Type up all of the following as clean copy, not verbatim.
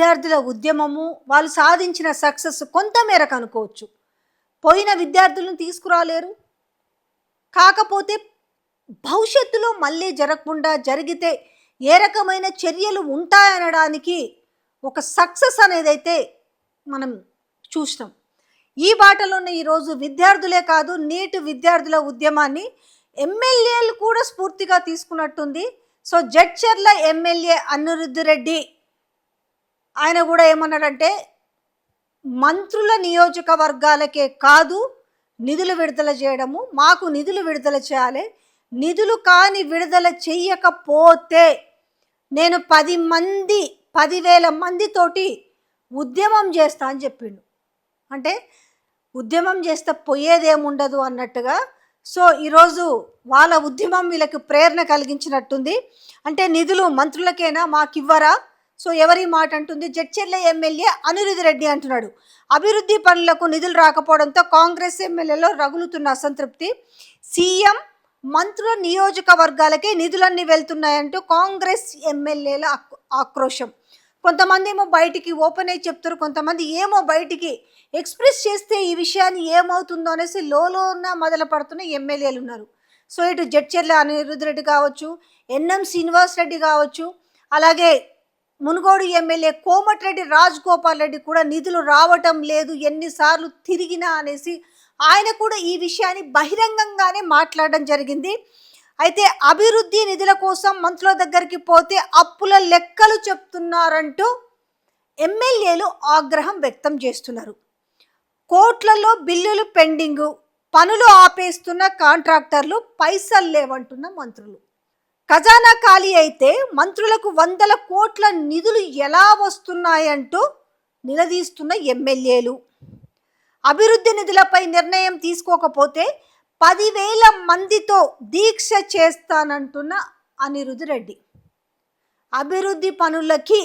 విద్యార్థుల ఉద్యమము వాళ్ళు సాధించిన సక్సెస్ కొంత మేరకు అనుకోవచ్చు. పోయిన విద్యార్థులను తీసుకురాలేరు. కాకపోతే భవిష్యత్తులో మళ్ళీ జరగకుండా జరిగితే ఏ రకమైన చర్యలు ఉంటాయనడానికి ఒక సక్సెస్ అనేదైతే మనం చూసినాం. ఈ బాటలోనే ఈరోజు విద్యార్థులే కాదు, నీట్ విద్యార్థుల ఉద్యమాన్ని ఎమ్మెల్యేలు కూడా స్ఫూర్తిగా తీసుకున్నట్టుంది. సో జడ్చర్ల ఎమ్మెల్యే అనిరుద్ధ్ రెడ్డి ఆయన కూడా ఏమన్నాడంటే, మంత్రుల నియోజకవర్గాలకే కాదు నిధులు విడుదల చేయడము, మాకు నిధులు విడుదల చేయాలి, నిధులు కానీ విడుదల చెయ్యకపోతే నేను 10,000 మందితోటి ఉద్యమం చేస్తా అని చెప్పిండు. అంటే ఉద్యమం చేస్తే పోయేదేముండదు అన్నట్టుగా. సో ఈరోజు వాళ్ళ ఉద్యమం వీళ్ళకి ప్రేరణ కలిగించినట్టుంది. అంటే నిధులు మంత్రులకైనా మాకు ఇవ్వరా? సో ఎవరి మాట అంటుంది? జడ్చర్ల ఎమ్మెల్యే అనిరుద్ధ్ రెడ్డి అంటున్నాడు. అభివృద్ధి పనులకు నిధులు రాకపోవడంతో కాంగ్రెస్ ఎమ్మెల్యేలో రగులుతున్న అసంతృప్తి. సీఎం మంత్రుల నియోజకవర్గాలకే నిధులన్నీ వెళ్తున్నాయంటూ కాంగ్రెస్ ఎమ్మెల్యేల ఆక్రోశం. కొంతమంది ఏమో బయటికి ఓపెన్ అయి చెప్తారు, కొంతమంది ఏమో బయటికి ఎక్స్ప్రెస్ చేస్తే ఈ విషయాన్ని ఏమవుతుందో అనేసి లోన మొదలు పడుతున్న ఎమ్మెల్యేలు ఉన్నారు. సో ఇటు జడ్చర్ల అనిరుద్ధ్ రెడ్డి కావచ్చు, ఎన్ఎం శ్రీనివాస్ రెడ్డి కావచ్చు, అలాగే మునుగోడు ఎమ్మెల్యే కోమటిరెడ్డి రాజగోపాల్ రెడ్డి కూడా నిధులు రావటం లేదు, ఎన్నిసార్లు తిరిగినా అనేసి ఆయన కూడా ఈ విషయాన్ని బహిరంగంగానే మాట్లాడడం జరిగింది. అయితే అభివృద్ధి నిధుల కోసం మంత్రుల దగ్గరికి పోతే అప్పుల లెక్కలు చెప్తున్నారంటూ ఎమ్మెల్యేలు ఆగ్రహం వ్యక్తం చేస్తున్నారు. కోట్లలో బిల్లులు పెండింగు, పనులు ఆపేస్తున్న కాంట్రాక్టర్లు, పైసలు లేవంటున్న మంత్రులు. ఖజానా ఖాళీ అయితే మంత్రులకు 100 కోట్ల నిధులు ఎలా వస్తున్నాయంటూ నిలదీస్తున్న ఎమ్మెల్యేలు. అభివృద్ధి నిధులపై నిర్ణయం తీసుకోకపోతే 10,000 మందితో దీక్ష చేస్తానంటున్న అనిరుద్ధ్ రెడ్డి. అభివృద్ధి పనులకి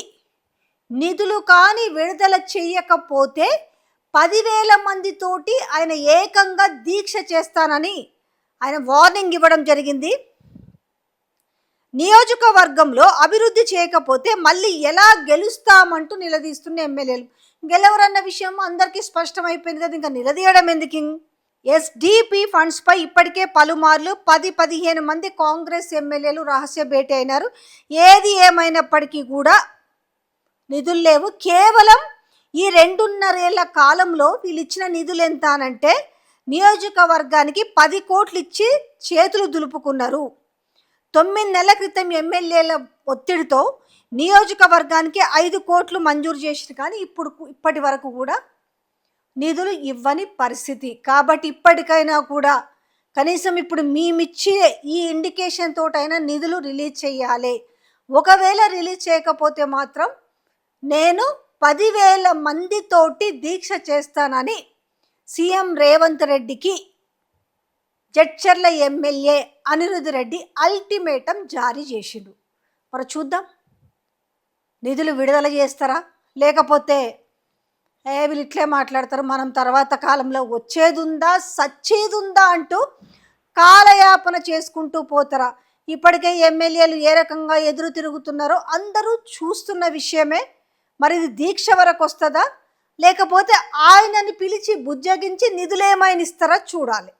నిధులు కానీ విడుదల చేయకపోతే 10,000 మందితోటి ఆయన ఏకంగా దీక్ష చేస్తానని ఆయన వార్నింగ్ ఇవ్వడం జరిగింది. నియోజకవర్గంలో అభివృద్ధి చేయకపోతే మళ్ళీ ఎలా గెలుస్తామంటూ నిలదీస్తున్న ఎమ్మెల్యేలు. గెలవరన్న విషయం అందరికీ స్పష్టమైపోయింది కదా, ఇంకా నిలదీయడం ఎందుకు? ఎస్డిపి ఫండ్స్ పై ఇప్పటికే పలుమార్లు 10-15 మంది కాంగ్రెస్ ఎమ్మెల్యేలు రహస్య భేటీ అయినారు. ఏది ఏమైనప్పటికీ కూడా నిధులు లేవు. కేవలం ఈ 2.5 ఏళ్ల కాలంలో వీళ్ళు ఇచ్చిన నిధులు ఎంత అనంటే నియోజకవర్గానికి 10 కోట్లు ఇచ్చి చేతులు దులుపుకున్నారు. 9 నెలల క్రితం ఎమ్మెల్యేల ఒత్తిడితో నియోజకవర్గానికి 5 కోట్లు మంజూరు చేసిన, కానీ ఇప్పటి వరకు కూడా నిధులు ఇవ్వని పరిస్థితి. కాబట్టి ఇప్పటికైనా కూడా కనీసం ఇప్పుడు మేమిచ్చే ఈ ఇండికేషన్ తోటైనా నిధులు రిలీజ్ చేయాలి. ఒకవేళ రిలీజ్ చేయకపోతే మాత్రం నేను 10,000 మందితోటి దీక్ష చేస్తానని సీఎం రేవంత్ రెడ్డికి జడ్చర్ల ఎమ్మెల్యే అనిరుద్ధ్ రెడ్డి అల్టిమేటం జారీ చేసిండు. మరి చూద్దాం, నిధులు విడుదల చేస్తారా లేకపోతే వీళ్ళు ఇట్లే మాట్లాడతారు, మనం తర్వాత కాలంలో వచ్చేదుందా సచ్చేదుందా అంటూ కాలయాపన చేసుకుంటూ పోతారా? ఇప్పటికే ఎమ్మెల్యేలు ఏ రకంగా ఎదురు తిరుగుతున్నారో అందరూ చూస్తున్న విషయమే. మరి ఇది దీక్ష వరకు వస్తుందా లేకపోతే ఆయనని పిలిచి బుజ్జగించి నిధులేమైనా ఇస్తారా చూడాలి.